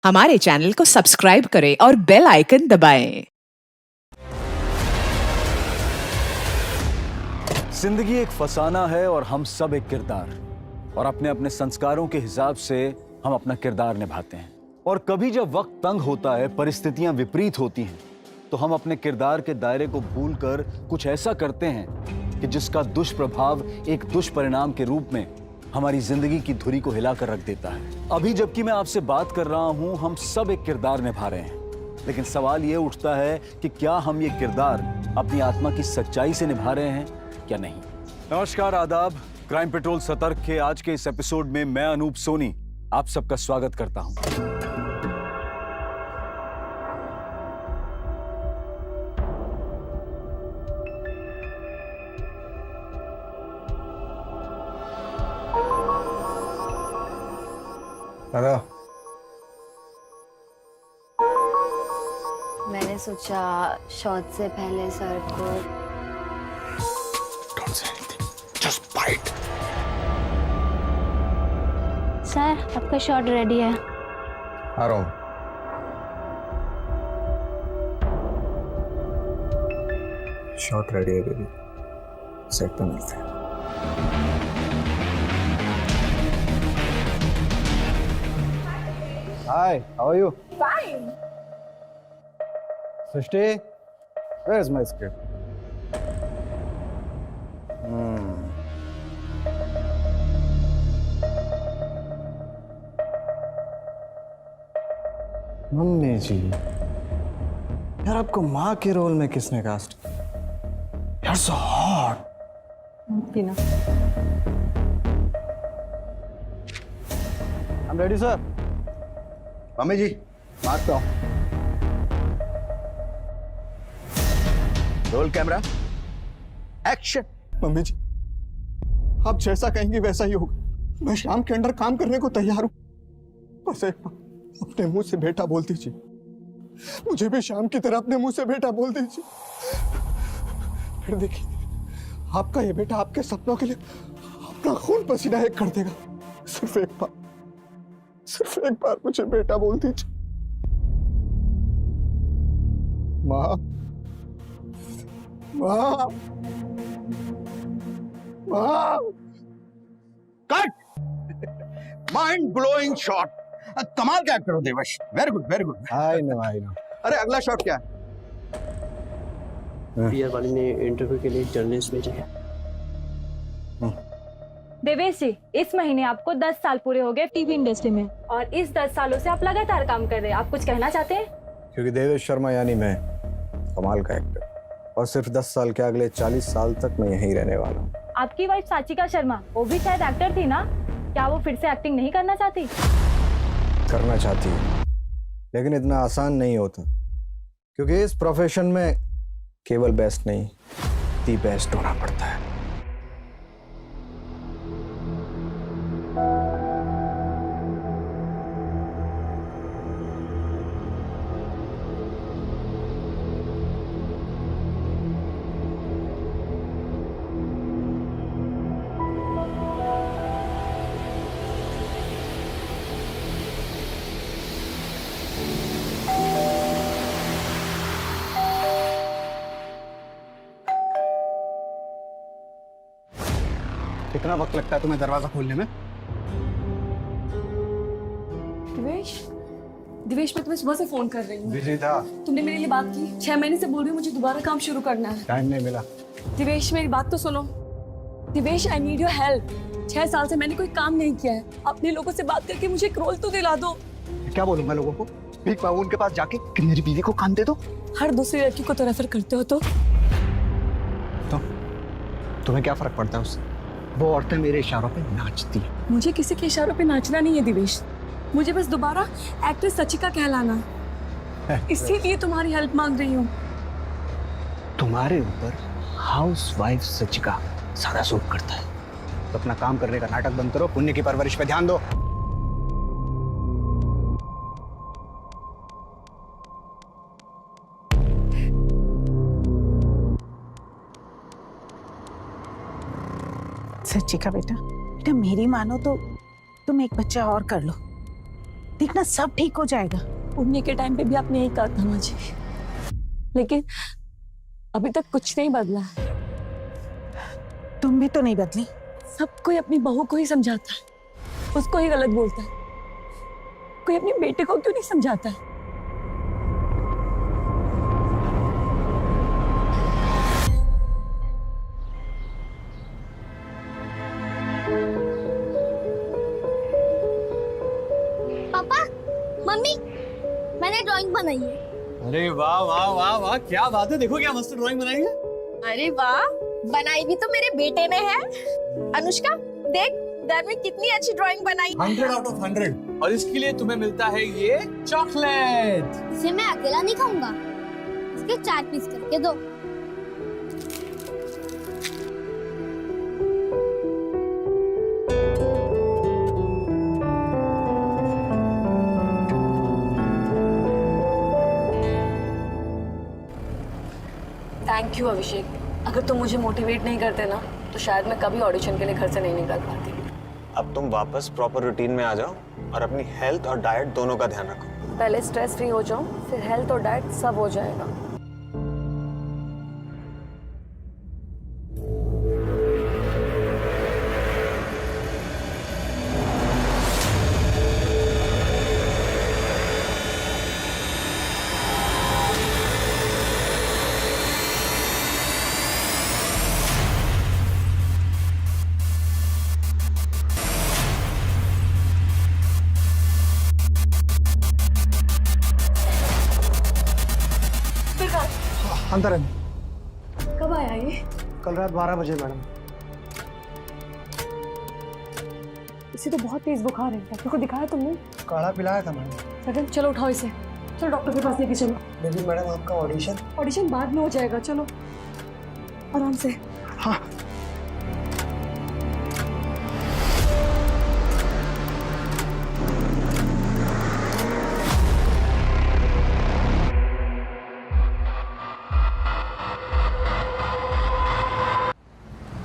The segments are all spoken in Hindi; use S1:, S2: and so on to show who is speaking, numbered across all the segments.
S1: हमारे चैनल को सब्सक्राइब करें और बेल आइकन दबाएं।
S2: जिंदगी एक फसाना है और हम सब एक किरदार, और अपने अपने संस्कारों के हिसाब से हम अपना किरदार निभाते हैं। और कभी जब वक्त तंग होता है, परिस्थितियां विपरीत होती हैं, तो हम अपने किरदार के दायरे को भूलकर कुछ ऐसा करते हैं कि जिसका दुष्प्रभाव एक दुष्परिणाम के रूप में हमारी जिंदगी की धुरी को हिलाकर रख देता है। अभी जबकि मैं आपसे बात कर रहा हूं, हम सब एक किरदार निभा रहे हैं, लेकिन सवाल यह उठता है कि क्या हम ये किरदार अपनी आत्मा की सच्चाई से निभा रहे हैं क्या नहीं। नमस्कार, आदाब। क्राइम पेट्रोल सतर्क के आज के इस एपिसोड में मैं अनूप सोनी आप सबका स्वागत करता हूं।
S3: दादा,
S4: मैंने सोचा शॉट से पहले सर को
S3: Don't say anything. Just bite.
S4: Sir आपका शॉट रेडी है।
S3: आ रहा हूँ। शॉट रेडी है बेबी। सेट पे मिलते हैं। Hi, how are you?
S5: Fine.
S3: Srishti, where is my script? Mummy ji, यार आपको माँ के रोल में किसने कास्ट? यार so hot.
S5: Tina.
S3: I'm ready, sir. Mummy ji, मारता हूँ। Roll camera, action. Mummy ji, आप जैसा कहेंगी वैसा ही होगा। मैं शाम के अंदर काम करने को तैयार हूँ। बस एक बार अपने मुंह से बेटा बोल दीजिए। मुझे भी शाम की तरह अपने मुंह से बेटा बोल दीजिए। फिर देखिए, आपका ये बेटा आपके सपनों के लिए अपना खून पसीना एक कर देगा। सिर्फ एक बार मुझे बेटा बोल दीजिए। माँ, माँ, माँ।
S6: कट। Mind blowing shot. कमाल का एक्टर हो Devash. Very good, very good.
S3: I know.
S6: अरे अगला शॉट क्या है?
S7: पीआर वाली ने इंटरव्यू के लिए जर्नलिस्ट भेजा है।
S5: देवेश जी, इस महीने आपको 10 साल पूरे हो गए टीवी इंडस्ट्री में, और इस 10 सालों से आप लगातार काम कर रहे हैं। आप कुछ कहना चाहते हैं?
S3: क्योंकि देवेश शर्मा यानी मैं कमाल का एक्टर, और सिर्फ 10 साल के अगले 40 साल तक मैं यहीं रहने वाला हूँ।
S5: आपकी वाइफ साचिका शर्मा, वो भी शायद एक्टर थी ना? क्या वो फिर से एक्टिंग नहीं करना चाहती?
S3: करना चाहती है, लेकिन इतना आसान नहीं होता, क्योंकि इस प्रोफेशन में केवल बेस्ट नहीं, दी बेस्ट होना पड़ता है।
S6: कितना वक्त लगता है तुम्हें दरवाजा खोलने में?
S8: दिवेश, मैं तुम्हें सुबह से फोन कर रही हूँ।
S3: बिजी था,
S8: तुमने मेरे लिए बात की। 6 महीने से बोल रही हूँ मुझे दोबारा काम शुरू करना है।
S3: टाइम नहीं मिला।
S8: दिवेश, मेरी बात तो सुनो। Divesh, I need your help. 6 साल से मैंने कोई काम नहीं किया है। अपने लोगों से बात करके मुझे एक रोल तो दिला दो।
S6: क्या बोलूंगा लोगों को? भीख मांगू उनके पास जाके कि मेरी बीवी को काम दे दो?
S8: हर दूसरी लड़की को तो रेफर करते हो तो
S6: तुम्हें क्या फर्क पड़ता है उससे? वो औरतें मेरे इशारों पे नाचती हैं।
S8: मुझे किसी के इशारों पे नाचना नहीं है दिवेश। मुझे बस दोबारा एक्ट्रेस सचिका कहलाना, इसीलिए तुम्हारी हेल्प मांग रही हूँ।
S6: तुम्हारे ऊपर हाउसवाइफ सचिका सारा सूट करता है, तो अपना काम करने का नाटक बंद करो, पुण्य की परवरिश पे ध्यान दो।
S9: सच्ची का बेटा, बेटा मेरी मानो तो तुम एक बच्चा और कर लो। देखना सब ठीक हो जाएगा।
S8: उड़ने के टाइम पे भी आपने यही कहा था माँ जी, लेकिन अभी तक कुछ नहीं बदला है।
S9: तुम भी तो नहीं बदली।
S8: सब कोई अपनी बहू को ही समझाता है, उसको ही गलत बोलता है। कोई अपने बेटे को क्यों नहीं समझाता है?
S4: पापा, मम्मी, मैंने ड्राइंग बनाई है।
S6: अरे वाह वाह वाह वाह, क्या बात है। देखो क्या मस्त ड्राइंग बनाई है।
S10: अरे वाह, बनाई भी तो मेरे बेटे ने है। अनुष्का देख, घर में कितनी अच्छी ड्राइंग बनाई।
S6: 100 out of 100। और इसके लिए तुम्हें मिलता है ये चॉकलेट।
S4: इसे मैं अकेला नहीं खाऊंगा, इसके 4 पीस करके दो।
S8: थैंक यू अभिषेक। अगर तुम मुझे मोटिवेट नहीं करते ना तो शायद मैं कभी ऑडिशन के लिए घर से नहीं निकल पाती।
S11: अब तुम वापस प्रॉपर रूटीन में आ जाओ और अपनी हेल्थ और डाइट दोनों का ध्यान रखो।
S8: पहले स्ट्रेस फ्री हो जाऊं, फिर हेल्थ और डाइट सब हो जाएगा।
S6: अंदर है।
S8: कब आया ये?
S6: कल रात 12 बजे मैडम।
S8: इसे तो बहुत तेज बुखार है। डॉक्टर को दिखाया तुमने?
S6: काढ़ा पिलाया था मैडम।
S8: मैडम चलो उठाओ इसे, चलो डॉक्टर के पास लेके चलो।
S6: लेकिन मैडम आपका
S8: ऑडिशन बाद में हो जाएगा, चलो आराम से।
S6: हाँ।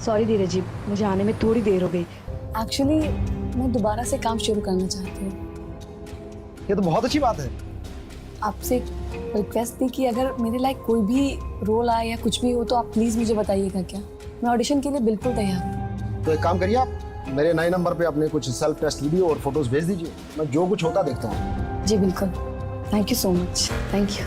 S8: सॉरी धीरज जी, मुझे आने में थोड़ी देर हो गई। एक्चुअली मैं दोबारा से काम शुरू करना चाहती हूँ।
S6: ये तो बहुत अच्छी बात है।
S8: आपसे रिक्वेस्ट थी कि अगर मेरे लायक कोई भी रोल आए या कुछ भी हो तो आप प्लीज मुझे बताइएगा। क्या मैं ऑडिशन के लिए बिल्कुल तैयार हूँ।
S3: तो एक काम करिए, आप मेरे नए नंबर पे अपने कुछ सेल्फ टेस्ट वीडियो और फोटोज भेज दीजिए, मैं जो कुछ होता देखता हूँ।
S8: जी बिल्कुल, thank you so much. Thank you.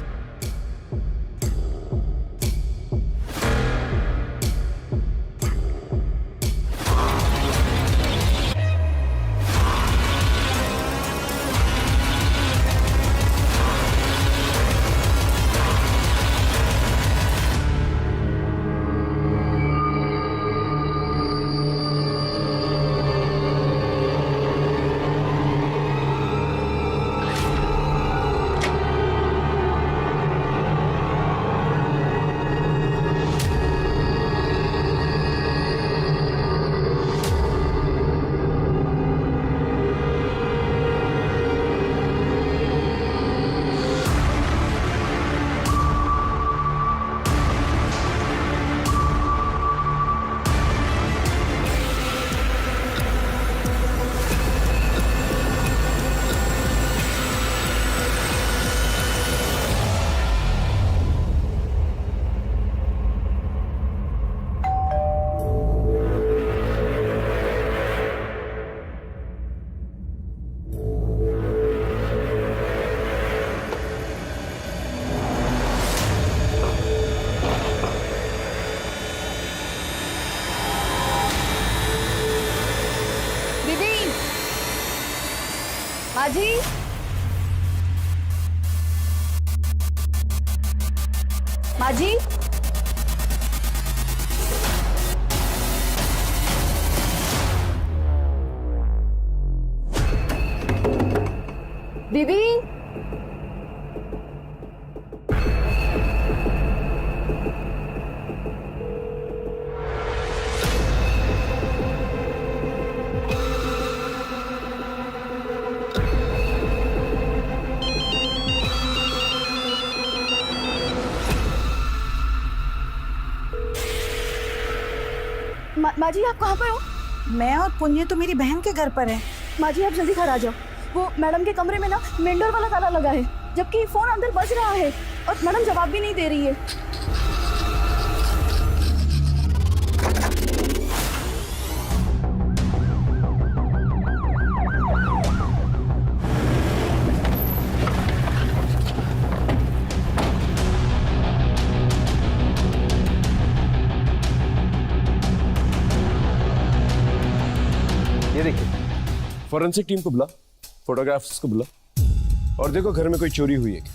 S10: माजी, माजी, दीदी,
S8: माँ जी आप कहाँ पर हो?
S9: मैं और पुण्य तो मेरी बहन के घर पर है।
S8: माँ जी आप जल्दी घर आ जाओ, वो मैडम के कमरे में ना मेंढर वाला ताला लगा है, जबकि फोन अंदर बज रहा है और मैडम जवाब भी नहीं दे रही है।
S2: ये देखिए,
S12: फॉरेंसिक टीम को बुला, फोटोग्राफ्स को बुला और देखो घर में कोई चोरी हुई है क्या।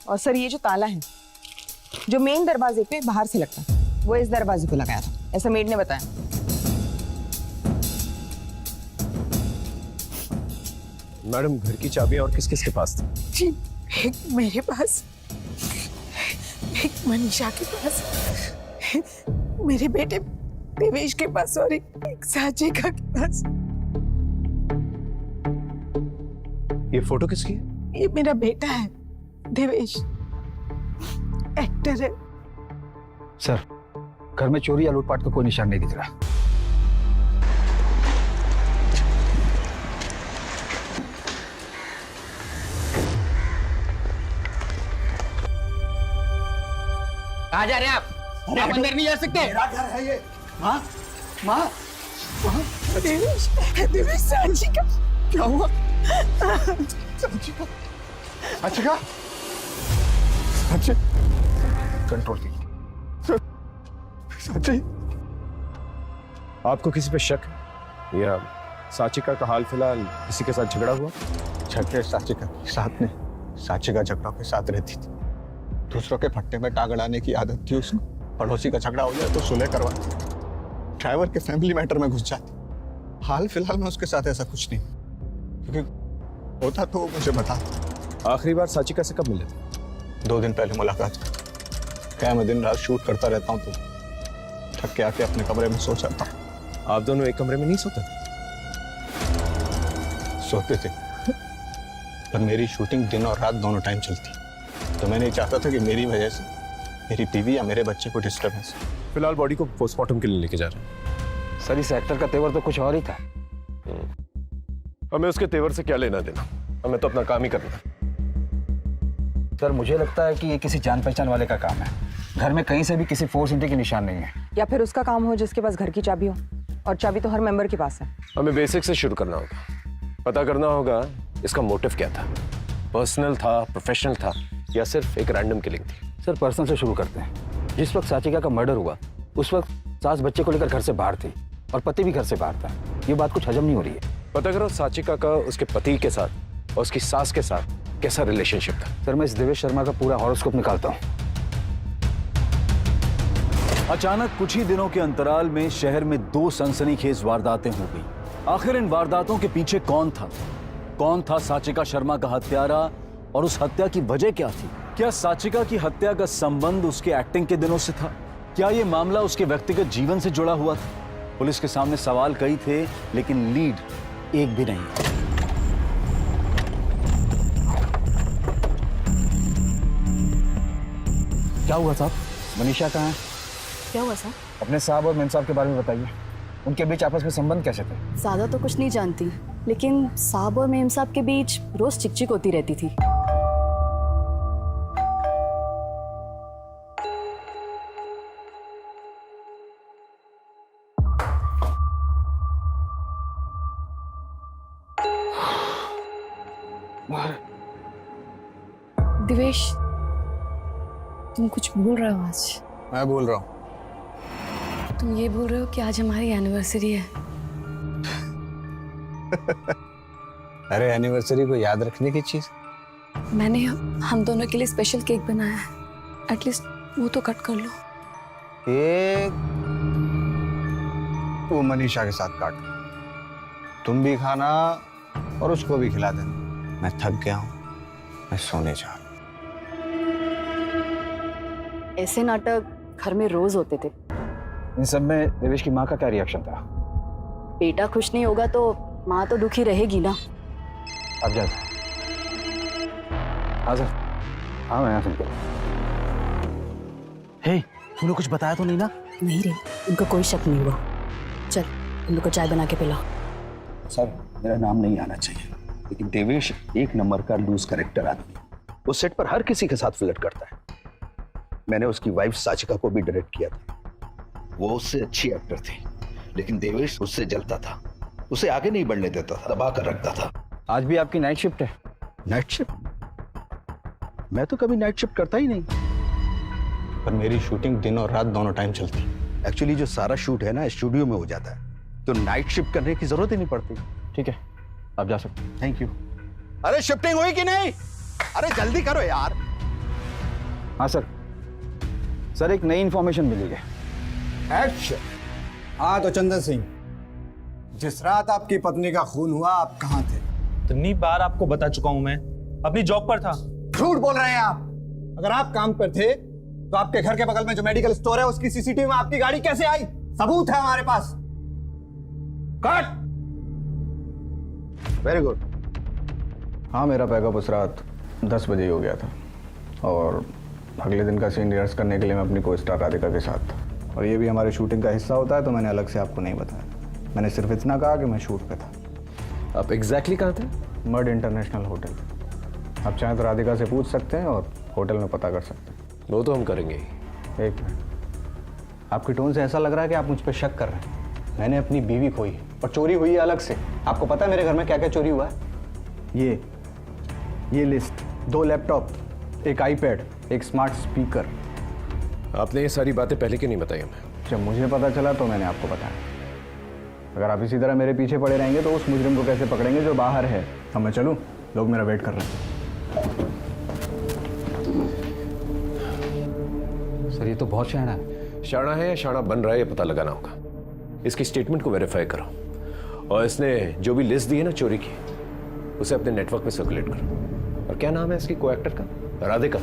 S9: और सर ये जो ताला है जो मेन दरवाजे पे बाहर से लगता है, वो इस दरवाजे पे लगाया था, ऐसा मेड ने बताया।
S12: मैडम घर की चाबियां और किस किस के पास थी?
S9: जी, एक मेरे पास, एक मनीषा के पास, मेरे बेटे देवेश के पास और एक साचिका के पास।
S12: ये फोटो किसकी है?
S9: ये मेरा बेटा है देवेश, एक्टर है।
S6: सर, घर में चोरी या लूटपाट का कोई निशान नहीं दिख रहा।
S13: कहाँ जा रहे हैं आप? आप अंदर नहीं जा सकते।
S3: मेरा घर है ये। माँ, माँ,
S9: देवेश, देवेश साचिका।
S3: क्या हुआ? साचिका, साचिका,
S6: कंट्रोल कीजिए।
S3: साची,
S12: आपको किसी पे शक है या साचिका का हाल फिलहाल किसी के साथ झगड़ा हुआ?
S3: झगड़े साचिका के साथ नहीं, साचिका झगड़ों के साथ रहती थी। दूसरों के फट्टे में टांग अड़ाने की आदत थी उसको। पड़ोसी का झगड़ा हो जाए तो सुलह करवाती, ड्राइवर के फैमिली मैटर में घुस जाती। हाल फिलहाल में उसके साथ ऐसा कुछ नहीं, क्योंकि होता तो वो मुझे बता।
S12: आखिरी बार साचिका से कब मिले?
S3: 2 दिन पहले मुलाकात। क्या मैं दिन रात शूट करता रहता हूँ तो थक के आके अपने कमरे में सो जाता हूँ।
S12: आप दोनों एक कमरे में नहीं सोते?
S3: सोते थे, पर मेरी शूटिंग दिन और रात दोनों टाइम चलती, तो मैं नहीं चाहता था कि मेरी वजह से मेरी बीवी या मेरे बच्चे को डिस्टर्बेंस।
S12: फिलहाल बॉडी को पोस्टमार्टम के लिए लेके जा रहे हैं।
S6: सर, इस एक्टर का तेवर तो कुछ और ही था।
S12: हमें उसके तेवर से क्या लेना देना, हमें तो अपना काम ही करना है।
S6: सर, मुझे लगता है कि ये किसी जान पहचान वाले का काम है। घर में कहीं से भी किसी फोर्स एंट्री के निशान नहीं है।
S9: या फिर उसका काम हो जिसके पास घर की चाबी हो, और चाबी तो हर मेंबर के पास है।
S12: हमें बेसिक से शुरू करना होगा, पता करना होगा इसका मोटिव क्या था। पर्सनल था, प्रोफेशनल था, या सिर्फ एक रैंडम किलिंग थी?
S6: सर, पर्सनल से शुरू करते हैं। जिस वक्त साचिका का मर्डर हुआ उस वक्त सास बच्चे को लेकर घर से बाहर थी और पति भी घर से बाहर था। ये बात कुछ हजम नहीं हो रही है।
S12: पता करो साचिका का उसके पति के साथ और उसकी सास के साथ कैसा रिलेशनशिप था।
S6: सर, मैं इस देवेश शर्मा का पूरा हॉरोस्कोप निकालता हूँ।
S2: अचानक कुछ ही दिनों के अंतराल में शहर में 2 सनसनीखेज वारदातें हो गई। आखिर इन वारदातों के पीछे कौन था? कौन था साचिका शर्मा का हत्यारा और उस हत्या की वजह क्या थी? क्या साचिका की हत्या का संबंध उसके एक्टिंग के दिनों से था? क्या यह मामला उसके व्यक्तिगत जीवन से जुड़ा हुआ था? पुलिस के सामने सवाल कई थे, लेकिन लीड एक भी नहीं।
S6: क्या हुआ साहब? मनीषा कहाँ है?
S8: क्या हुआ सर?
S6: अपने साहब और मेम साहब के बारे में बताइए। उनके बीच आपस में संबंध कैसे थे?
S8: ज्यादा तो कुछ नहीं जानती, लेकिन साहब और मेम साहब के बीच रोज चिकचिक होती रहती थी। दिवेश, तुम कुछ भूल रहे हो आज?
S3: मैं बोल रहा हूँ।
S8: तुम ये बोल रहे हो कि आज हमारी एनिवर्सरी है।
S3: अरे, एनिवर्सरी को याद रखने की चीज।
S8: मैंने हम दोनों के लिए स्पेशल केक बनाया है, एटलीस्ट वो तो कट कर लो।
S3: केक वो मनीषा के साथ काटो, तुम भी खाना और उसको भी खिला देना। मैं थक गया हूँ, मैं सोने जा रहा हूँ।
S8: ऐसे नाटक घर में रोज होते थे।
S6: इन सब में देवेश की माँ का क्या रिएक्शन था?
S8: बेटा खुश नहीं होगा तो माँ तो दुखी रहेगी ना।
S6: अब जा। हाँ सर, हाँ मैं यहाँ सुनता हूँ।
S13: हे, तूने कुछ बताया तो नहीं ना?
S8: नहीं रे, उनको कोई शक नहीं हुआ। चल, उन लोग को चाय बना के पिला।
S6: सर, मेरा नाम नहीं आना चाहिए। लेकिन देवेश एक नंबर का लूज कैरेक्टर आदमी है। वो सेट पर हर किसी के साथ फ्लर्ट करता है। मैंने उसकी वाइफ साचिका को भी डायरेक्ट किया था। वो उससे अच्छी एक्टर थी, लेकिन देवेश उससे जलता था, उसे आगे नहीं बढ़ने देता था, दबा कर रखता था। आज भी आपकी नाइट शिफ्ट है? Night shift? मैं तो कभी नाइट शिफ्ट करता ही नहीं। पर मेरी शूटिंग दिन और रात दोनों टाइम चलती है। एक्चुअली जो सारा शूट है ना स्टूडियो में हो जाता है, तो नाइट शिफ्ट करने की जरूरत ही नहीं पड़ती। ठीक है, आप जा सकते हैं। Thank you. अरे शिफ्टिंग हुई कि नहीं? अरे जल्दी करो यार। हाँ सर, एक नई इंफॉर्मेशन मिली है।
S3: एक्शन। हाँ तो चंदन सिंह, जिस रात आपकी पत्नी का खून हुआ आप कहाँ थे?
S11: इतनी बार आपको बता चुका हूं, मैं अपनी जॉब पर था।
S3: झूठ बोल रहे हैं आप। अगर आप काम पर थे तो आपके घर के बगल में जो मेडिकल स्टोर है उसकी सीसीटीवी में आपकी गाड़ी कैसे आई? सबूत है हमारे पास। कट।
S6: Very good. हाँ, मेरा पैकअप उस रात 10 बजे ही हो गया था और अगले दिन का सीन रिहर्स करने के लिए मैं अपनी को स्टार राधिका के साथ था। और ये भी हमारे शूटिंग का हिस्सा होता है, तो मैंने अलग से आपको नहीं बताया। मैंने सिर्फ इतना कहा कि मैं शूट पे था।
S12: आप एग्जैक्टली कहाँ थे?
S6: Mud international hotel. आप चाहें तो राधिका से पूछ सकते हैं और होटल में पता कर सकते हैं।
S12: वो तो हम करेंगे ही।
S6: एक मिनट, आपकी टोन से ऐसा लग रहा है कि आप मुझ पर शक कर रहे हैं। मैंने अपनी बीवी खोई और चोरी हुई है अलग से। आपको पता है मेरे घर में क्या क्या चोरी हुआ है? ये लिस्ट, 2 लैपटॉप, एक आईपैड, एक स्मार्ट स्पीकर।
S12: आपने ये सारी बातें पहले क्यों नहीं बताई हमें?
S6: जब मुझे पता चला तो मैंने आपको बताया। अगर आप इसी तरह मेरे पीछे पड़े रहेंगे तो उस मुजरिम को कैसे पकड़ेंगे जो बाहर है? अब मैं चलूं? लोग मेरा वेट कर रहे हैं।
S12: सर ये तो बहुत शाना है। शाना है या शाना बन रहा है ये पता लगाना होगा। इसकी स्टेटमेंट को वेरीफाई करो और इसने जो भी लिस्ट दी है ना चोरी की, उसे अपने नेटवर्क में सर्कुलेट करो। और क्या नाम है इसकी को एक्टर का? राधिका।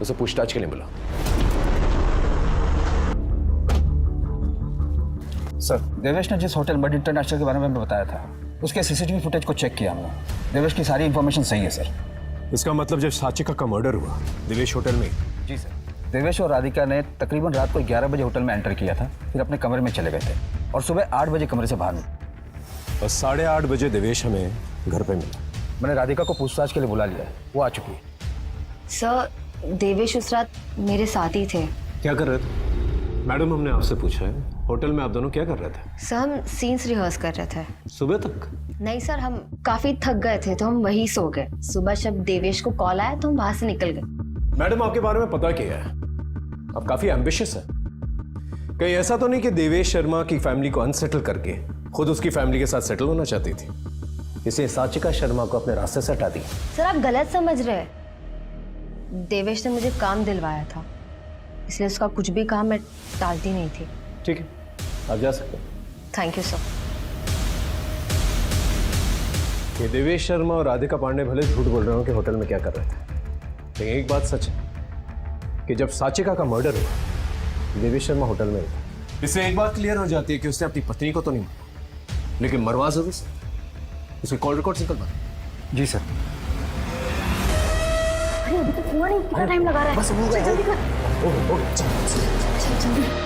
S12: उसे पूछताछ के लिए बुलाओ।
S13: सर, देवेश ने जिस होटल मड इंटरनेशनल के बारे में बताया था उसके सीसीटीवी फुटेज को चेक किया हमने। देवेश की सारी इंफॉर्मेशन सही है सर।
S12: इसका मतलब जब साचिका का मर्डर हुआ देवेश होटल में?
S13: जी सर। देवेश और राधिका ने तकरीबन रात को 11 बजे होटल में एंटर किया था, फिर अपने कमरे में चले गए थे और सुबह 8 बजे कमरे से बाहर निकले।
S12: और 8:30 बजे देवेश हमें घर पे मिला।
S13: मैंने राधिका को पूछताछ के लिए बुला लिया है, वो आ चुकी है।
S8: सर, देवेश उस रात मेरे साथ ही थे।
S12: क्या कर रहे थे? मैडम हमने आपसे पूछा है, होटल में आप दोनों क्या कर रहे थे?
S8: सर, हम सीन्स रिहर्स कर रहे थे।
S12: सुबह तक?
S8: नहीं सर, हम काफी थक गए थे तो हम वहीं सो गए। सुबह जब देवेश को कॉल आया तो हम वहां से निकल गए।
S12: मैडम आपके बारे में पता किया है, आप काफी एम्बिशियस है। कहीं ऐसा तो नहीं कि देवेश शर्मा की फैमिली को अनसेटल करके खुद उसकी फैमिली के साथ सेटल होना चाहती थी, इसलिए साचिका शर्मा को अपने रास्ते से हटा दी?
S8: सर, आप गलत समझ रहे हैं। देवेश ने मुझे काम दिलवाया था, इसलिए उसका कुछ भी काम मैं टालती नहीं थी।
S12: ठीक है, आप जा सकते हैं।
S8: Thank you sir.
S12: ये देवेश शर्मा और राधिका पांडे भले झूठ बोल रहे हो कि होटल में क्या कर रहे थे, लेकिन एक बात सच है कि जब साचिका का मर्डर हुआ देवेश शर्मा होटल में था। इससे एक बात क्लियर हो जाती है कि उसने अपनी पत्नी को तो नहीं मारा, लेकिन मरवा जरूर से। उसके कॉल रिकॉर्ड निकलवा।
S13: जी सर।
S8: अरे अभी तक हुआ नहीं, कितना टाइम लगा रहा है?
S12: बस हो गया।
S8: जल्दी कर। जल्दी।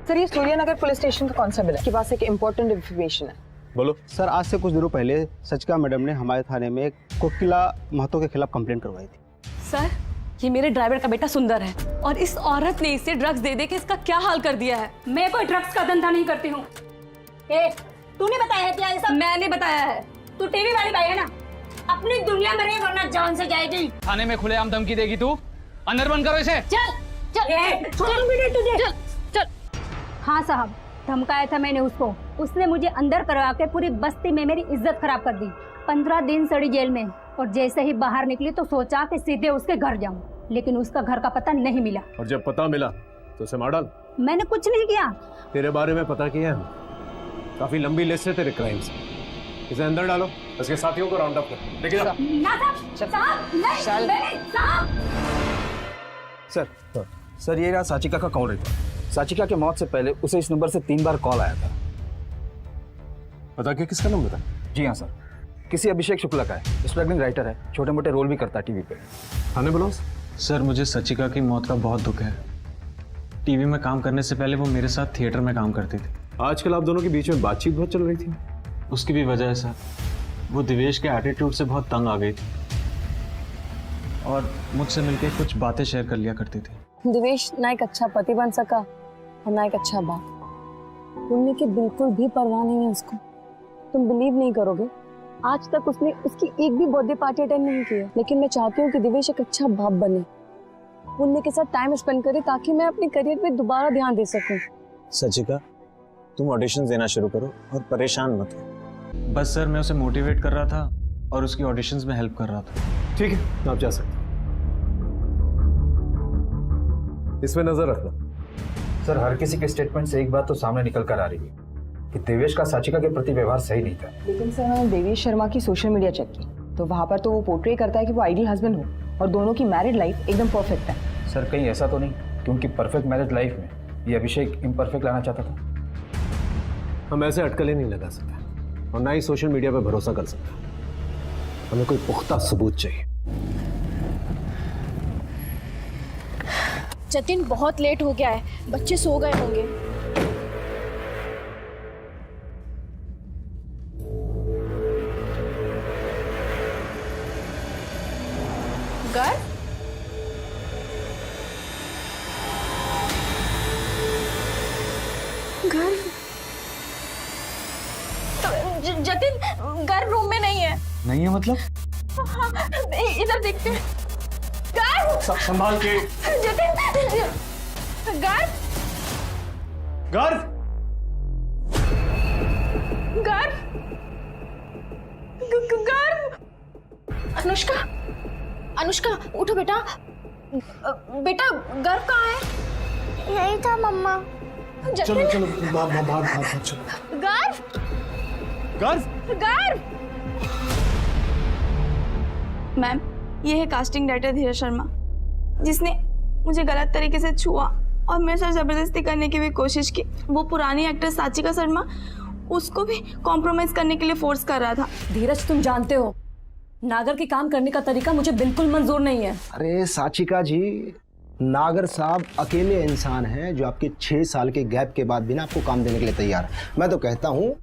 S9: सर, ये सूर्यनगर पुलिस स्टेशन का कौन सा बिल है? आपके पास एक इम्पोर्टेंट इन्फॉर्मेशन है।
S12: बोलो।
S6: सर, आज से कुछ दिनों पहले सचिका मैडम ने हमारे थाने में कोकिला महतो के खिलाफ कंप्लेंट करवाई थी।
S8: सर, ये मेरे ड्राइवर का बेटा सुंदर है और इस औरत ने इसे ड्रग्स दे दे के इसका क्या हाल कर दिया है।
S5: मैं कोई ड्रग्स का धंधा नहीं करती हूँ। तूने बताया है क्या ये सब?
S8: मैंने बताया है।
S5: तू टीवी वाली भाई है ना, अपनी दुनिया में रहे वरना जान से जाएगी।
S13: थाने में खुलेआम धमकी देगी तू? अंदर बंद करो इसे।
S5: चल हाँ साहब, धमकाया था मैंने उसको। उसने मुझे अंदर करवा के पूरी बस्ती में मेरी इज्जत खराब कर दी। 15 दिन सड़ी जेल में, और जैसे ही बाहर निकली तो सोचा कि सीधे उसके घर जाऊं, लेकिन उसका घर का पता नहीं मिला।
S12: और जब पता मिला तो उसे मार डाल?
S5: मैंने कुछ नहीं किया।
S12: तेरे बारे में पता किया है, काफी लंबी लिस्ट है तेरे क्राइम्स। इसे अंदर डालो, उसके साथियों को राउंड अप कर लेके जाओ।
S13: सर, ये रहा साचिका का कॉल रिकॉर्ड। साचिका के मौत से पहले उसे इस नंबर से 3 बार कॉल आया था।
S12: पता क्या किसका नंबर था?
S13: जी हाँ सर। किसी अभिषेक शुक्ला का है, स्ट्रगलिंग राइटर है, छोटे मोटे रोल भी करता है टीवी पे।
S12: थाने बुलाओ।
S11: सर मुझे सचिका की मौत का बहुत दुख है। टीवी में काम करने से पहले वो मेरे साथ थिएटर में काम करती थी।
S12: आजकल आप दोनों के बीच में बातचीत बहुत चल रही थी।
S11: उसकी भी वजह है सर, वो दिवेश के एटीट्यूड से बहुत तंग आ गई थी और मुझसे मिलके कुछ बातें शेयर कर लिया करती थी।
S8: दिवेश ना एक अच्छा पति बन सका और ना एक अच्छा बाप। पुण्य की बिल्कुल भी परवाह नहीं है उसको। तुम बिलीव नहीं करोगे, आज तक उसने उसकी एक भी बर्थडे पार्टी अटेंड नहीं की है। लेकिन मैं चाहती हूँ कि दिवेश एक अच्छा बाप बने, पुण्य के साथ टाइम स्पेंड करे, ताकि मैं अपने करियर पे दोबारा ध्यान दे सकूं।
S11: सचिका, तुम ऑडिशंस देना शुरू करो और परेशान मत हो। बस सर मैं उसे मोटिवेट कर रहा था और उसकी ऑडिशंस में हेल्प कर रहा था।
S12: ठीक है, आप जा सकते हैं। इसमें नजर रखना।
S13: सर हर किसी के स्टेटमेंट से एक बात तो सामने निकल कर आ रही है कि देवेश का साचिका के प्रति व्यवहार सही नहीं था।
S14: लेकिन सर मैंने देवेश शर्मा की सोशल मीडिया चेक की तो वहाँ पर तो वो पोर्ट्रे करता है कि वो आइडियल हस्बैंड हो और दोनों की मैरिड लाइफ एकदम परफेक्ट है।
S13: सर कहीं ऐसा तो नहीं कि उनकी परफेक्ट मैरिज लाइफ में ये अभिषेक इम्परफेक्ट लाना चाहता था?
S12: हम ऐसे अटकलें नहीं लगा सकते और ना ही सोशल मीडिया पर भरोसा कर सकते। हमें कोई पुख्ता सबूत चाहिए।
S10: जतिन बहुत लेट हो गया है, बच्चे सो गए होंगे। गर्व, जतिन गर्व रूम में नहीं है।
S6: नहीं है मतलब?
S10: हाँ, इधर देखते हैं। गर्व,
S12: संभाल के।
S10: जतिन, गर्व,
S12: गर्व,
S10: गर्व, गर्व। अनुष्का, अनुष्का उठो बेटा। बेटा गर्व कहाँ है?
S4: यही था मम्मा।
S3: चलो चलो भाग चलो।
S10: गर्व,
S12: गर्व,
S10: गर्व।
S14: मैम, ये है कास्टिंग डायरेक्टर धीरज शर्मा, जिसने मुझे गलत तरीके से छुआ और मेरे साथ जबरदस्ती करने की भी कोशिश की। वो पुरानी एक्ट्रेस साचिका शर्मा, उसको भी कॉम्प्रोमाइज करने के लिए फोर्स कर रहा था।
S8: धीरज, तुम जानते हो नागर के काम करने का तरीका मुझे बिल्कुल मंजूर नहीं है।
S6: अरे साचिका जी, नागर साहब अकेले इंसान हैं जो आपके 6 साल के गैप के बाद भी ना आपको काम देने के लिए तैयार है। मैं तो कहता हूँ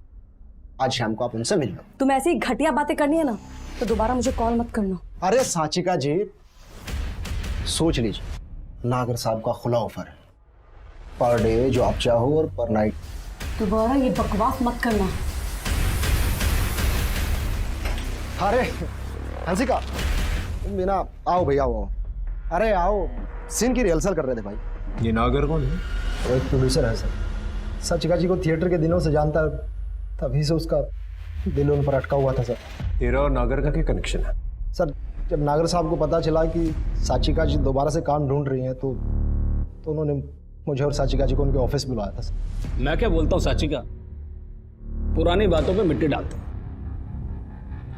S6: आज शाम को आप उनसे मिल लो।
S8: तुम ऐसी घटिया बातें करनी है ना तो दोबारा मुझे कॉल मत करना।
S6: अरे साचिका जी, सोच लीजिए, नागर साहब का खुला ऑफर है, पर डे जो आप चाहो और पर नाइट।
S8: दोबारा ये बकवास मत करना।
S6: अरे हंसिका, तुम बिना आओ भैया, आओ। अरे आओ, सीन की रिहर्सल कर रहे थे भाई।
S12: ये नागर कौन है?
S6: वो एक प्रोड्यूसर है सर, साचिका जी को थिएटर के दिनों से जानता है, तभी से उसका दिल उन पर अटका हुआ था सर।
S12: तेरा और नागर का क्या कनेक्शन है?
S6: सर जब नागर साहब को पता चला कि साचिका जी दोबारा से काम ढूंढ रही हैं तो उन्होंने मुझे और साचिका जी को उनके ऑफिस बुलाया था सर।
S15: मैं क्या बोलता हूँ साचिका, पुरानी बातों पे मिट्टी डालते हैं,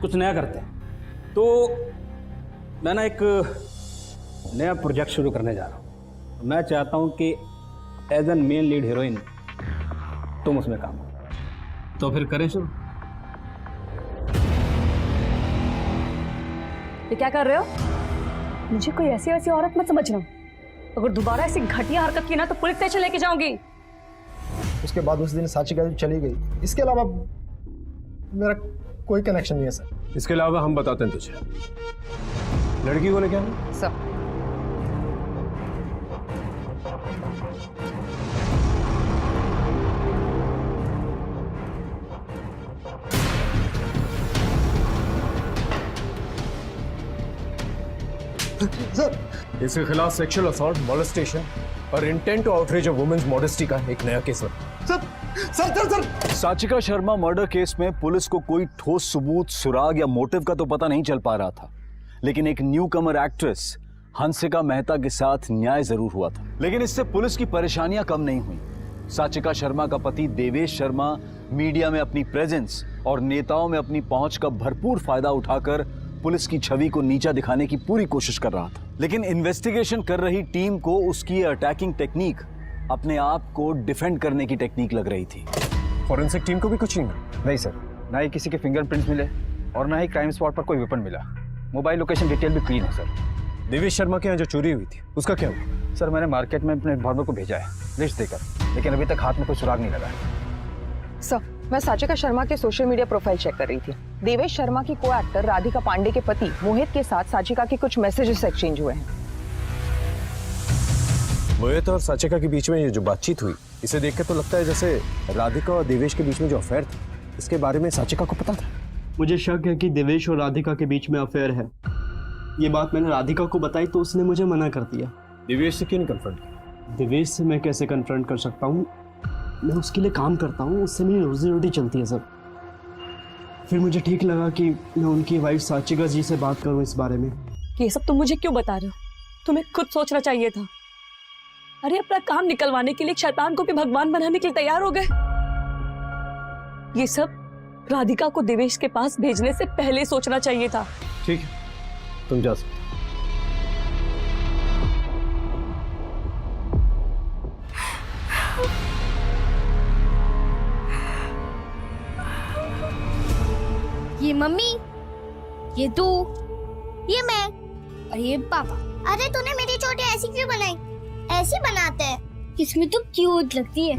S15: कुछ नया करते हैं। तो मैं ना एक नया प्रोजेक्ट शुरू करने जा रहा हूँ। मैं चाहता हूँ कि as an main lead heroine तुम उसमें काम करो। तो फिर करें शुरू?
S8: ये क्या कर रहे हो? मुझे कोई ऐसी वैसी औरत मत समझना। अगर दोबारा ऐसी घटिया हरकत की ना तो पुलिस स्टेशन लेके जाऊंगी।
S6: उसके बाद उस दिन साचिका जी चली गई, इसके अलावा मेरा कोई कनेक्शन नहीं है सर।
S12: इसके अलावा हम बताते हैं तुझे, लड़की को लेके आना
S14: सब।
S6: सर
S12: इसके खिलाफ सेक्सुअल असॉल्ट, मोलेस्टेशन और intent to outrage a women's modesty का एक नया केस है।
S2: Sir Sachika Sharma murder case में पुलिस को कोई ठोस सबूत, सुराग या मोटिव का तो पता नहीं चल पा रहा था, लेकिन एक न्यू कमर एक्ट्रेस हंसिका मेहता के साथ न्याय जरूर हुआ था। लेकिन इससे पुलिस की परेशानियां कम नहीं हुई। साचिका शर्मा का पति देवेश शर्मा मीडिया में अपनी प्रेजेंस और नेताओं में अपनी पहुंच का भरपूर फायदा उठाकर पुलिस की छवि को नीचा दिखाने की पूरी कोशिश कर रहा था। लेकिन इन्वेस्टिगेशन कर रही टीम को उसकी अटैकिंग टेक्निक अपने आप को डिफेंड करने की टेक्निक लग रही थी।
S12: फॉरेंसिक टीम को भी कुछ नहीं मिला?
S13: नहीं सर, ना ही किसी के फिंगरप्रिंट्स मिले और ना ही क्राइम स्पॉट पर कोई वेपन मिला। मोबाइल लोकेशन डिटेल भी क्लीन है सर।
S12: देवेश शर्मा के यहाँ जो चोरी हुई थी उसका क्या हुआ?
S13: सर मैंने मार्केट में अपने इन्फॉर्मर को भेजा है लिस्ट देकर, लेकिन अभी तक हाथ में कोई सुराग नहीं लगा है।
S16: सर मैं साचिका शर्मा के सोशल मीडिया प्रोफाइल चेक कर रही थी। देवेश शर्मा की को एक्टर राधिका पांडे के पति मोहित के साथ साचिका के कुछ मैसेजेस एक्सचेंज हुए हैं।
S12: मोहित और साचिका के बीच में ये जो बातचीत हुई, इसे देख के तो लगता है जैसे राधिका और देवेश के बीच में जो अफेयर था, इसके बारे में साचिका को पता था।
S7: मुझे शक है कि देवेश और राधिका के बीच में अफेयर है। ये बात मैंने राधिका को बताई तो उसने मुझे मना कर दिया।
S12: देवेश से क्यों नहीं कन्फ्रंट किया?
S7: देवेश से मैं कैसे कन्फ्रंट कर सकता हूँ? मैं उसके लिए काम करता हूँ, उससे मेरी रोजी रोटी चलती है सर। फिर मुझे ठीक लगा कि मैं उनकी वाइफ साचिका जी से बात करूँ इस बारे में।
S8: ये सब तुम मुझे क्यों बता रहे हो? तुम्हें खुद सोचना चाहिए था। अरे अपना काम निकलवाने के लिए एक शैतान को भी भगवान बनाने के लिए तैयार हो गए। ये सब राधिका को देवेश के पास भेजने से पहले सोचना चाहिए था।
S12: ठीक है, तुम जा सकते।
S4: ये मम्मी, ये तू, ये मैं और ये पापा। अरे तूने मेरी चोटी ऐसी क्यों बनाई? ऐसी बनाते हैं, इसमें तो क्यूट लगती है।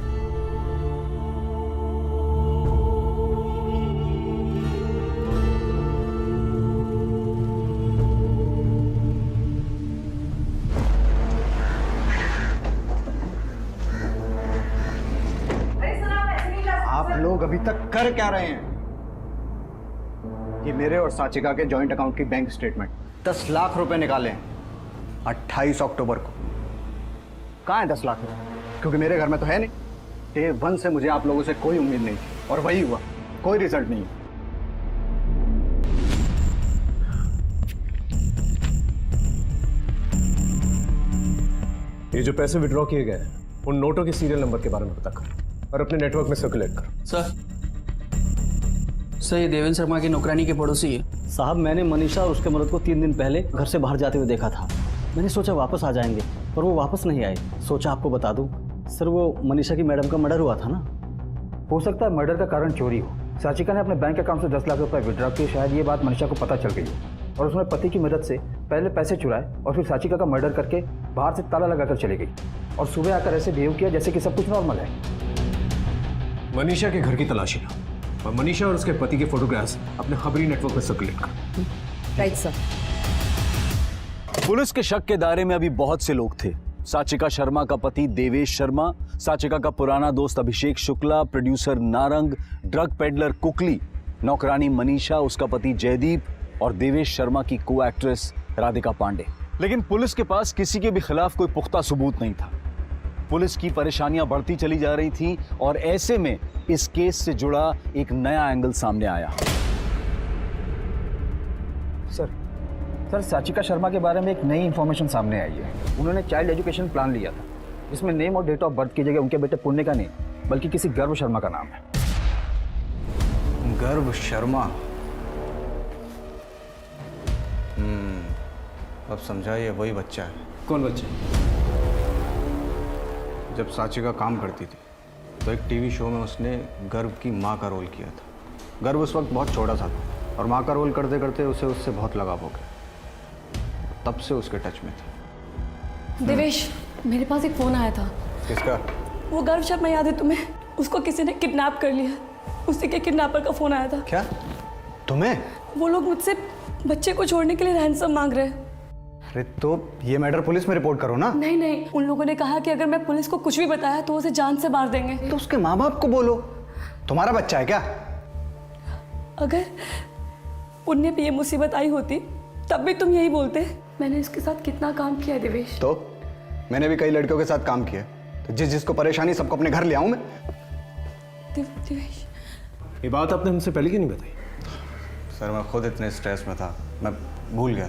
S3: आप लोग अभी तक कर क्या रहे हैं? ये मेरे और साचिका के जॉइंट अकाउंट की बैंक स्टेटमेंट 10 लाख रुपए निकाले हैं 28 अक्टूबर को। कहाँ है 10 लाख रुपए? क्योंकि मेरे घर में तो है नहीं। डे 1 से मुझे आप लोगों से कोई उम्मीद नहीं थी और वही हुआ, कोई रिजल्ट नहीं।
S12: ये जो पैसे विड्रॉ किए गए हैं, उन नोटों के सीरियल नंबर के बारे में पता कर और अपने नेटवर्क में सर्कुलेट कर।
S15: सर ये देवेंद्र शर्मा की नौकरानी के पड़ोसी है। साहब मैंने मनीषा और उसके मर्द को 3 दिन पहले घर से बाहर जाते हुए देखा था। मैंने सोचा वापस आ जाएंगे, पर वो वापस नहीं आए। सोचा आपको बता दूं। सर वो मनीषा की मैडम का मर्डर हुआ था ना।
S13: हो सकता है मर्डर का कारण चोरी हो। साचिका ने अपने बैंक अकाउंट से 10 लाख रुपए विड्रॉ किए। शायद ये बात मनीषा को पता चल गई हो और उसने पति की मदद से पहले पैसे चुराए और फिर साचिका का मर्डर करके बाहर से ताला लगाकर चली गई और सुबह आकर ऐसे बिहेव किया जैसे कि सब कुछ नॉर्मल है।
S12: मनीषा के घर की तलाशी लो और मनीषा और उसके पति के फोटोग्राफ्स अपने खबरी नेटवर्क में सर्कुलेट कर।
S8: Right sir.
S2: पुलिस के शक के दायरे में अभी बहुत से लोग थे। साचिका शर्मा का पति देवेश शर्मा, साचिका का पुराना दोस्त Abhishek Shukla, producer Narang, drug peddler Kukli, नौकरानी मनीषा, उसका पति जयदीप और देवेश शर्मा की को एक्ट्रेस राधिका पांडे। लेकिन पुलिस के पास किसी के भी खिलाफ कोई पुख्ता सबूत नहीं था। पुलिस की परेशानियां बढ़ती चली जा रही थी और ऐसे में इस केस से जुड़ा एक नया एंगल सामने आया।
S13: सर साचिका शर्मा के बारे में एक नई इंफॉर्मेशन सामने आई है। उन्होंने चाइल्ड एजुकेशन प्लान लिया था जिसमें नेम और डेट ऑफ बर्थ की जगह उनके बेटे पुण्य का नहीं बल्कि किसी गर्व शर्मा का नाम है।
S3: गर्व शर्मा? अब समझा, ये वही बच्चा है।
S7: कौन बच्चा?
S3: जब साचिका काम करती थी तो एक टीवी शो में उसने गर्व की माँ का रोल किया था। गर्व उस वक्त बहुत छोटा सा था और माँ का रोल करते करते उसे उससे बहुत लगाव हो गया। तब से उसके टच में था।
S8: देवेश, मेरे पास एक फोन आया था।
S3: किसका?
S8: वो गर्व शर्मा याद है तुम्हें? उसको किसी ने किडनैप कर लिया। उसी के किडनैपर का फोन आया था।
S3: क्या? तुम्हें?
S8: वो लोग मुझसे बच्चे को छोड़ने के लिए रैंसम मांग रहे हैं।
S3: अरे तो ये मैटर पुलिस में रिपोर्ट करो ना।
S8: नहीं नहीं, उन लोगों ने कहा कि अगर मैं पुलिस को कुछ भी बताया तो उसे जान से मार देंगे।
S3: तो उसके माँ बाप को बोलो। तुम्हारा बच्चा है क्या?
S8: अगर पुण्य पे ये मुसीबत आई होती तब भी तुम यही बोलते। मैंने इसके साथ कितना काम किया देवेश।
S3: तो मैंने भी कई लड़कियों के साथ काम किया। तो जिसको परेशानी सबको अपने घर ले आऊं मैं।
S8: देवेश,
S12: ये बात आपने हमसे पहले क्यों नहीं बताई?
S3: सर मैं खुद इतने स्ट्रेस में था, मैं भूल गया।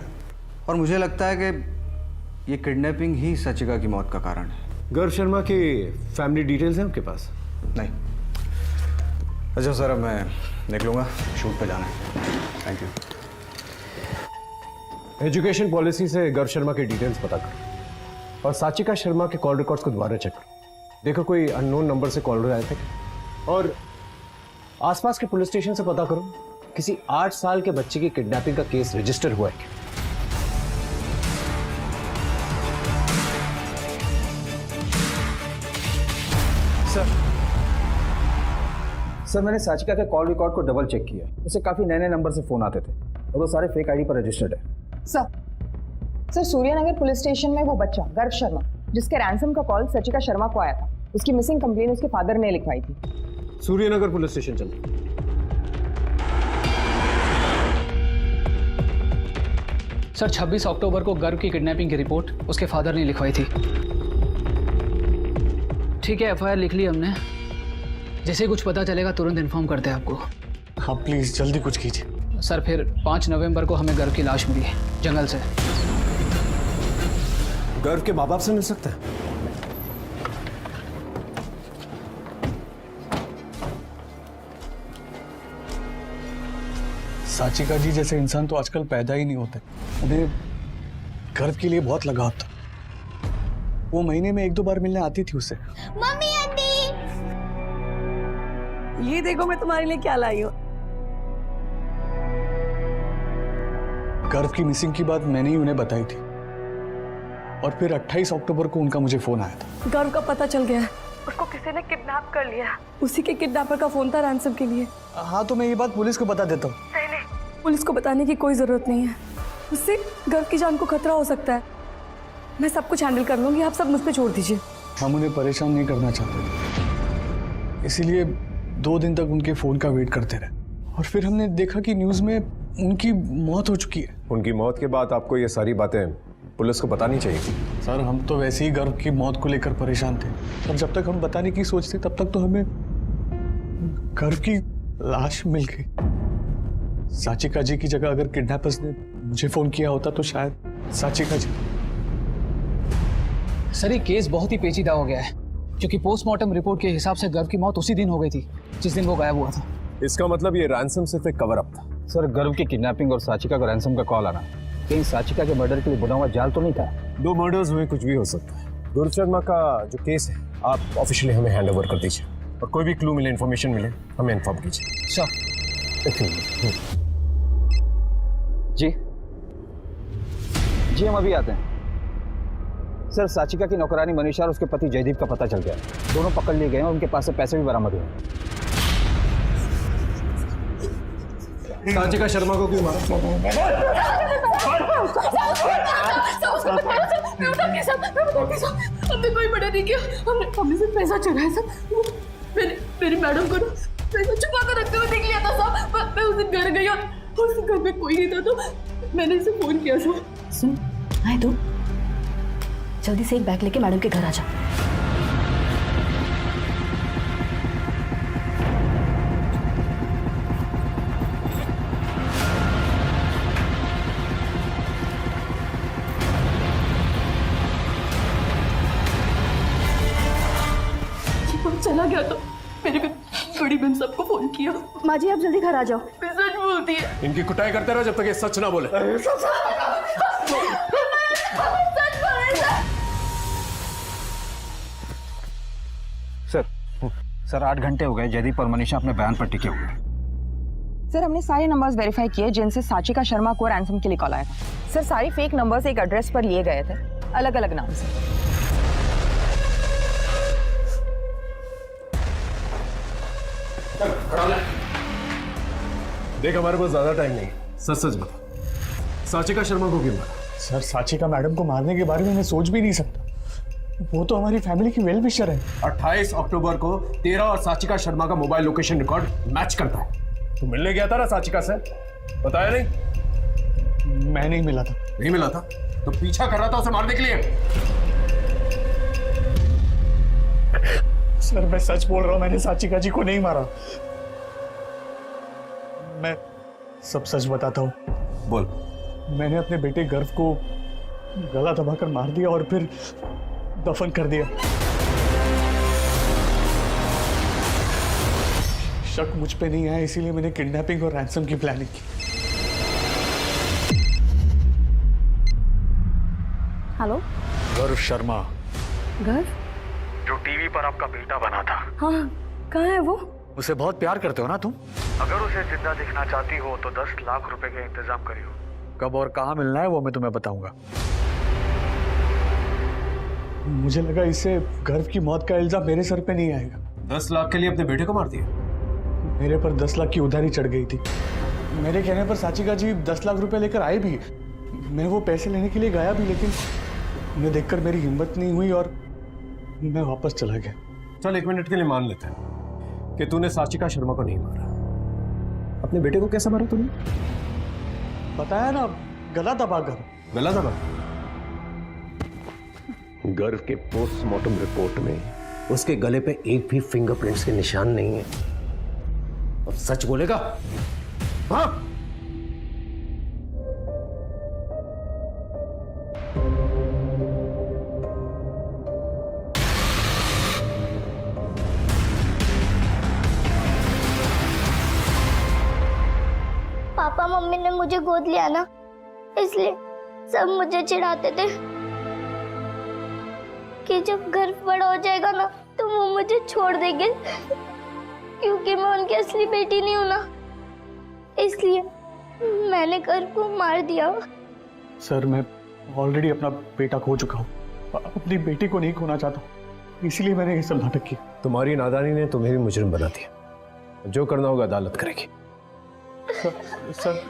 S3: और मुझे लगता है कि ये किडनैपिंग ही साचिका की मौत का कारण है।
S12: गर्व शर्मा की फैमिली डिटेल्स हैं आपके पास?
S3: नहीं। अच्छा सर, अब मैं निकलूंगा, शूट पे जाना है। Thank you.
S12: एजुकेशन पॉलिसी से गर्व शर्मा के डिटेल्स पता करो और साचिका शर्मा के कॉल रिकॉर्ड्स को दोबारा चेक करो। देखो कोई अननोन नंबर से कॉल आए थे और आसपास के पुलिस स्टेशन से पता करो
S11: किसी 8 साल के बच्चे की किडनैपिंग का केस रजिस्टर हुआ है?
S13: सर मैंने साचिका के कॉल रिकॉर्ड को डबल चेक किया, उसे काफी नए नए नंबर से फोन आते थे और वो सारे फेक आईडी पर रजिस्टर्ड है।
S16: सर सूर्यनगर पुलिस स्टेशन में वो बच्चा गर्व शर्मा जिसके रैंसम का कॉल साचिका शर्मा को आया था, उसकी मिसिंग कंप्लेन उसके फादर ने लिखवाई थी।
S12: सूर्यनगर पुलिस स्टेशन चलते।
S17: सर 26 अक्टूबर को गर्व की किडनैपिंग की रिपोर्ट उसके फादर ने लिखवाई थी। ठीक है, एफआईआर लिख ली हमने, जैसे कुछ पता चलेगा तुरंत इन्फॉर्म करते हैं आपको।
S3: हाँ प्लीज जल्दी कुछ कीजिए।
S17: सर फिर 5 नवंबर को हमें गर्व की लाश मिली है जंगल से।
S12: गर्व के माँ बाप से मिल सकता है?
S3: साचिका जी जैसे इंसान तो आजकल पैदा ही नहीं होते। उन्हें गर्व के लिए बहुत लगाव था। वो महीने में 1-2 बार मिलने आती थी उससे।
S4: मम्मी आंटी,
S9: ये देखो मैं तुम्हारे लिए क्या लाई हूँ।
S3: गर्व की मिसिंग की बात मैंने ही उन्हें बताई थी और फिर 28 अक्टूबर को उनका मुझे फोन आया था।
S9: गर्व का पता चल गया है, उसको किसी ने किडनैप कर लिया। उसी के किडनैपर का फोन था रैंसम के लिए।
S3: हाँ तो मैं ये बात पुलिस को बता देता हूँ।
S9: नहीं, पुलिस को बताने की कोई जरूरत नहीं है, उससे गर्व की जान को खतरा हो सकता है। मैं सब कुछ हैंडल कर लूंगी, आप सब मुझ पे छोड़ दीजिए।
S3: हम उन्हें परेशान नहीं करना चाहते, इसीलिए 2 दिन तक उनके फोन का वेट करते रहे और फिर हमने देखा कि न्यूज में उनकी मौत हो चुकी है।
S12: उनकी मौत के बाद आपको ये सारी बातें पुलिस को बतानी चाहिए थी।
S3: सर हम तो वैसे ही गर्व की मौत को लेकर परेशान थे, पर जब तक हम बताने की सोचते तब तक तो हमें गर्व की लाश मिल गई। साचिका जी की जगह अगर किडनैपर्स ने मुझे फोन किया होता तो शायद साचिका जी।
S17: सर ये केस बहुत ही पेचीदा हो गया है, क्योंकि पोस्टमार्टम रिपोर्ट के हिसाब से गर्व की मौत उसी दिन हो गई थी जिस दिन वो गायब हुआ था।
S12: इसका मतलब ये रैंसम सिर्फ एक कवर अप था।
S13: सर गर्व की किडनैपिंग और साचिका को रैंसम का कॉल आना कहीं साचिका के मर्डर के लिए बुना हुआ जाल तो नहीं था?
S12: 2 मर्डर्स हुए, कुछ भी हो सकता है। गुरु शर्मा का जो केस है आप ऑफिशियली हमें हैंड ओवर कर दीजिए और कोई भी क्लू मिले, इन्फॉर्मेशन मिले हमें इन्फॉर्म कीजिए।
S17: सर
S13: जी हम अभी आते हैं। सर साचिका की नौकरानी मनीषा और उसके पति जयदीप का पता चल गया, दोनों पकड़ लिए गए और उनके पास से पैसे भी बरामद हुए।
S12: साचिका शर्मा को क्यों मारा?
S9: हमने कोई मर्डर नहीं किया, हमने सिर्फ पैसा चुराया सब। मेरी मैडम को पैसा छुपा कर रखते हुए देख लिया था सब। मैं उस दिन घर गई और उस घर में कोई नहीं था तो मैंने इसे फोन किया था।
S5: सुन आए तू, जल्दी से एक बैग लेके मैडम के घर आ जा।
S9: चला गया तो मेरी बड़ी बहन सबको फोन किया।
S5: माँ जी आप जल्दी घर आ जाओ।
S9: मैं सच बोलती है।
S12: इनकी कुटाई करते रहो जब तक ये सच ना बोले।
S13: सर 8 घंटे हो गए, जयदीप और मनीषा अपने बयान पर टिके हुए।
S16: सर हमने सारे नंबर्स वेरीफाई किए जिनसे साचिका शर्मा को रैंसम के लिए कॉल आया था। सर सारे फेक नंबर्स एक एड्रेस पर लिए गए थे अलग अलग नाम से।
S12: देख हमारे पास ज्यादा टाइम नहीं, सच सच बता, साचिका शर्मा को क्यों मारा?
S3: सर साचिका मैडम को मारने के बारे में मैं सोच भी नहीं सकता, वो तो हमारी फैमिली की वेल विशर है।
S12: 28 अक्टूबर को तेरा और साचिका शर्मा का मोबाइल लोकेशन रिकॉर्ड मैच करता है। तू मिलने गया था ना साचिका से, बताया नहीं?
S3: मैं नहीं मिला था।
S12: नहीं मिला था तो पीछा कर रहा था उसे मारने के लिए?
S3: सर मैं सच बोल रहा हूं, मैंने साचिका जी को नहीं मारा। मैं सब सच बताता हूं।
S12: बोल।
S3: मैंने अपने बेटे गर्व को गला दबाकर मार दिया और फिर दफन कर दिया। शक मुझ पे नहीं आया, इसीलिए मैंने किडनैपिंग और रैंसम की प्लानिंग की।
S5: हेलो
S3: गर्व शर्मा।
S5: गर्व?
S3: जो टीवी पर आपका बेटा बना था।
S5: हाँ कहाँ है वो?
S3: उसे बहुत प्यार करते हो ना तुम?
S11: अगर उसे जिंदा देखना चाहती हो तो 10 लाख रुपए का इंतजाम करियो। कब और कहाँ मिलना है वो मैं तुम्हें बताऊंगा।
S3: मुझे लगा इससे गर्व की मौत का इल्जाम मेरे सर पे नहीं आएगा।
S12: 10 लाख के लिए अपने बेटे को मार दिया?
S3: मेरे पर 10 लाख की उधारी चढ़ गई थी। मेरे कहने पर साचिका जी 10 लाख रुपए लेकर आए भी। मैं वो पैसे लेने के लिए गया भी, लेकिन उन्हें देखकर मेरी हिम्मत नहीं हुई और मैं वापस चला गया।
S12: चल 1 मिनट के लिए मान लेते हैं कि तूने साचिका शर्मा को नहीं मारा। अपने बेटे को कैसे मारा तूने?
S3: बताया ना, गला दबाकर।
S12: गला दबा?
S6: गर्व के पोस्टमार्टम रिपोर्ट में उसके गले पे एक भी फिंगरप्रिंट्स के निशान नहीं है। अब सच बोलेगा? हाँ?
S4: पापा मम्मी ने मुझे गोद लिया ना, इसलिए सब मुझे चिढ़ाते थे कि जब घर बड़ा हो जाएगा ना तो वो मुझे छोड़ देंगे, क्योंकि मैं उनकी असली बेटी नहीं हूं ना, इसलिए मैंने घर को मार दिया।
S3: सर, मैं ऑलरेडी अपना बेटा खो चुका हूँ, अपनी बेटी को नहीं खोना चाहता, इसलिए मैंने ये सब नाटक किया।
S12: तुम्हारी नादानी ने तुम्हें भी मुजरिम बना दिया। जो करना होगा अदालत करेगी।
S3: सर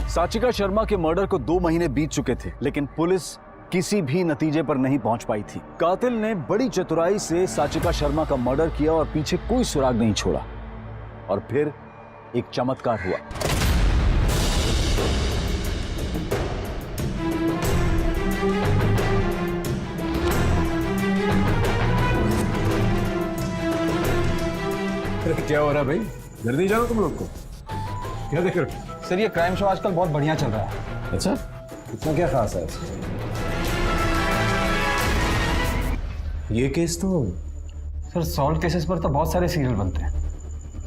S2: साचिका शर्मा के मर्डर को 2 महीने बीत चुके थे, लेकिन पुलिस किसी भी नतीजे पर नहीं पहुंच पाई थी। कातिल ने बड़ी चतुराई से साचिका शर्मा का मर्डर किया और पीछे कोई सुराग नहीं छोड़ा। और फिर एक चमत्कार हुआ।
S12: क्या हो रहा है भाई? घर नहीं जाओ तुम लोग को? क्या देख रहे हो?
S13: सर, ये क्राइम शो आजकल बहुत बढ़िया चल रहा है।
S12: अच्छा, इतना क्या खास है ये केस? तो
S13: सर, सॉल्व केसेस पर तो बहुत सारे सीरियल बनते हैं,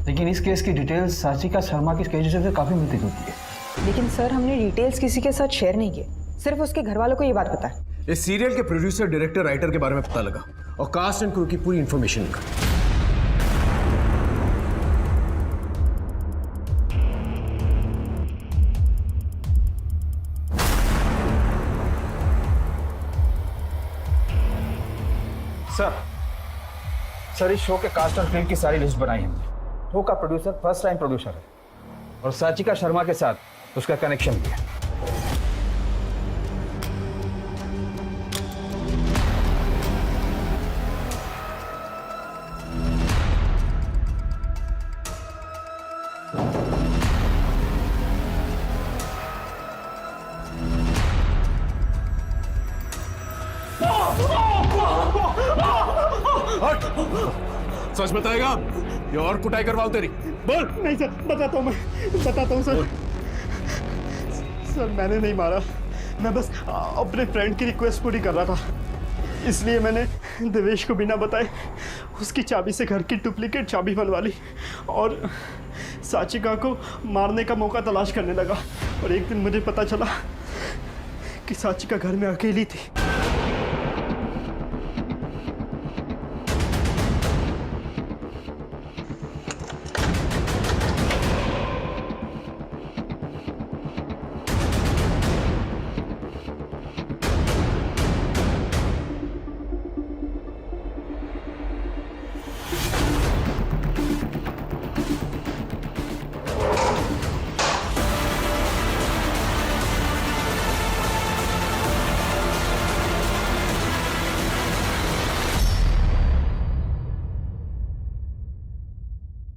S13: लेकिन इस केस की डिटेल्स साचिका शर्मा की केस से काफी मिलती जुलती है।
S16: लेकिन सर, हमने डिटेल्स किसी के साथ शेयर नहीं किए, सिर्फ उसके घर वालों को ये बात पता है।
S12: इस सीरियल के प्रोड्यूसर, डायरेक्टर, राइटर के बारे में पता लगा और कास्ट एंड क्रू की पूरी इंफॉर्मेशन निकाली।
S13: सर, इस शो के कास्ट और फिल्म की सारी लिस्ट बनाई हमने। शो का प्रोड्यूसर फर्स्ट टाइम प्रोड्यूसर है और साचिका शर्मा के साथ उसका कनेक्शन भी है।
S12: सच बताएगा या और कुटाई करवाओ तेरी? बोल।
S3: नहीं सर, बताता हूँ सर। सर, मैंने नहीं मारा, मैं बस अपने फ्रेंड की रिक्वेस्ट पूरी कर रहा था, इसलिए मैंने देवेश को बिना बताए उसकी चाबी से घर की डुप्लीकेट चाबी बनवा ली और साचिका को मारने का मौका तलाश करने लगा। और एक दिन मुझे पता चला कि साचिका घर में अकेली थी।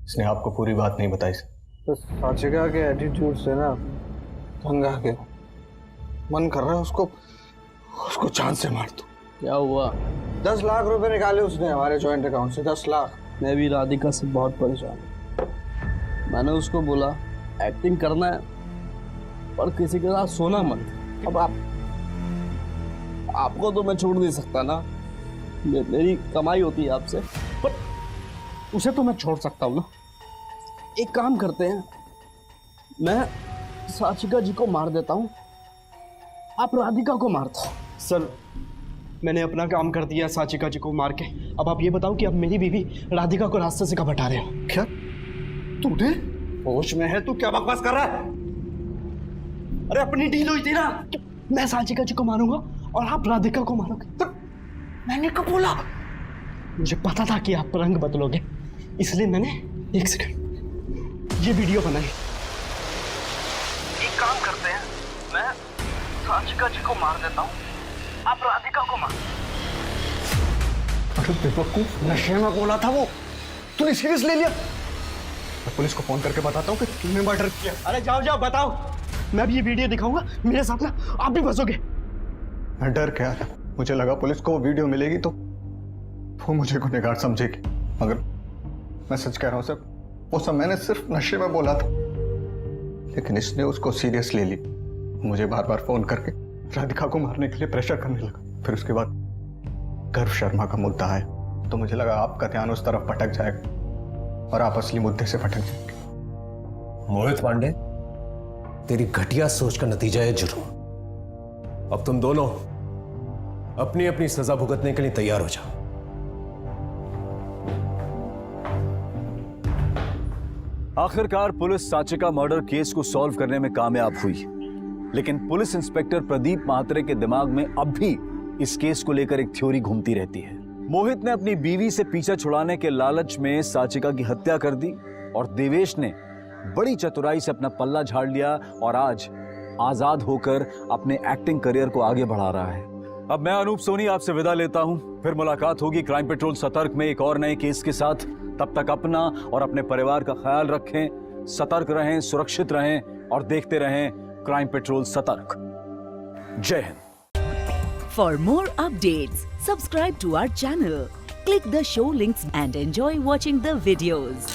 S12: इसने आपको पूरी बात नहीं बताई?
S3: तो साचिका के एटीट्यूड से ना तंग आ गया, मन कर रहा है उसको जान से मार दूं।
S15: क्या हुआ?
S3: 10 लाख रुपए निकाले उसने हमारे जॉइंट अकाउंट से, 10 लाख।
S15: मैं भी राधिका से बहुत परेशान हूँ। मैंने उसको बोला एक्टिंग करना है पर किसी के साथ सोना मत। अब आपको तो मैं छोड़ नहीं सकता ना, मेरी कमाई होती है आपसे, पर उसे तो मैं छोड़ सकता हूँ ना। एक काम करते हैं, मैं साचिका जी को मार देता हूँ, आप राधिका को मारता हूँ।
S3: सर,
S7: मैंने अपना काम कर दिया साचिका जी को मार के। अब आप ये बताओ कि अब मेरी बीवी राधिका को रास्ते से कब हटा रहे हो?
S3: क्या तूने होश में है? तू क्या बकवास कर रहा है?
S7: अरे अपनी डील हुई थी ना कि मैं साचिका जी को मारूंगा और आप राधिका को मारोगे, तो मैंने कब बोला? मुझे पता था कि आप रंग बदलोगे, इसलिए मैंने एक सेकंड ये वीडियो बनाई।
S18: एक काम करते हैं, मैं साचिका जी को मार देता हूँ, आप राधिका को मार।
S3: अरे बेवकूफ, नशे में बोला था वो, तूने सीरियस ले लिया? मैं पुलिस को फोन करके बताता हूँ कि तूने मर्डर किया।
S7: अरे जाओ जाओ बताओ, मैं अब ये वीडियो दिखाऊंगा, मेरे साथ ना आप भी फंसोगे।
S3: मैं डर गया था, मुझे लगा पुलिस को वो वीडियो मिलेगी तो वो मुझे गुनहगार समझेगी, मगर मैं सच कह रहा हूँ सर, वो सब मैंने सिर्फ नशे में बोला था, लेकिन इसने उसको सीरियस ले ली। मुझे बार बार फोन करके राधिका को मारने के लिए प्रेशर करने लगा। फिर उसके बाद गर्व शर्मा का मुद्दा है तो मुझे लगा आपका ध्यान उस तरफ भटक जाएगा और आप असली मुद्दे से भटक जाएंगे।
S12: मोहित पांडे, तेरी घटिया सोच का नतीजा है जुर्म। अब तुम दोनों अपनी अपनी सजा भुगतने के लिए तैयार हो जाओ।
S2: आखिरकार पुलिस साचिका मर्डर केस को सॉल्व करने में कामयाब हुई, लेकिन पुलिस इंस्पेक्टर प्रदीप महात्रे के दिमाग में अब भी इस केस को लेकर एक थ्योरी घूमती रहती है। मोहित ने अपनी बीवी से पीछा छुड़ाने के लालच में साचिका की हत्या कर दी और देवेश ने बड़ी चतुराई से अपना पल्ला झाड़ लिया और आज आजाद होकर अपने एक्टिंग करियर को आगे बढ़ा रहा है। अब मैं अनूप सोनी आपसे विदा लेता हूं, फिर मुलाकात होगी क्राइम पेट्रोल सतर्क में एक और नए केस के साथ। तब तक अपना और अपने परिवार का ख्याल रखें, सतर्क रहें, सुरक्षित रहें और देखते रहें क्राइम पेट्रोल सतर्क। जय Hind.
S1: For more updates, subscribe to our channel, click the show links and enjoy watching the videos.